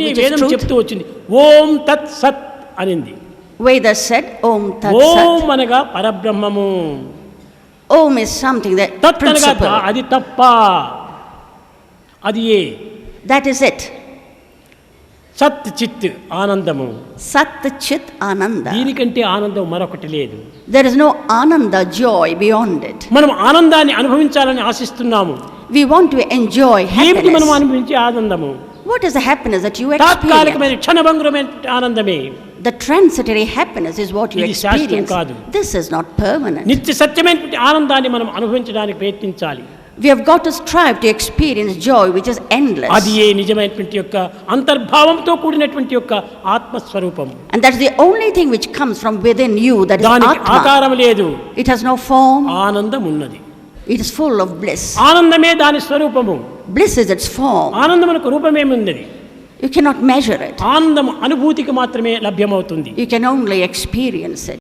which is వేదం truth. చెప్తూ వచ్చింది. ఓం తత్ సత్ అనింది. Vedas said Om Tat ఓం Sat. అనగా పరబ్రహ్మము, Om is something that తత్ అనగా principle. అది తప్ప, అది ఏ. That is it. సత్ చిత్ ఆనందము, Sat Chit Ananda. దీనికంటే ఆనందం మరొకటి లేదు. There is no Ananda, joy beyond it. మనం ఆనందాన్ని అనుభవించాలని ఆశిస్తున్నాము. We want to enjoy ఏమిటి మనం happiness. అనుభవించే ఆనందము? What is the happiness that you experience? తాత్కాలికమైన క్షణభంగురమైన ఆనందమే. The transitory happiness is what you ఇది శాశ్వతం experience. కాదు. This is not permanent. నిత్య సత్యమైన ఆనందాన్ని మనం అనుభవించడానికి ప్రయత్నించాలి. We have got to strive to experience joy which is endless. అది ఏ నిజమైనటువంటి యొక్క అంతర్భావంతో కూడినటువంటి యొక్క ఆత్మస్వరూపం. And that's the only thing which comes from within you, that is దానికి Atma. ఆకారం లేదు, It has no form. ఆనందం ఉన్నది. It is full of bliss. ఆనందమే దాని స్వరూపము. Bliss is its form. ఆనందమునకు రూపమేముంది? You cannot measure it. ఆనందం అనుభూతికి మాత్రమే లభ్యమవుతుంది. You can only experience it.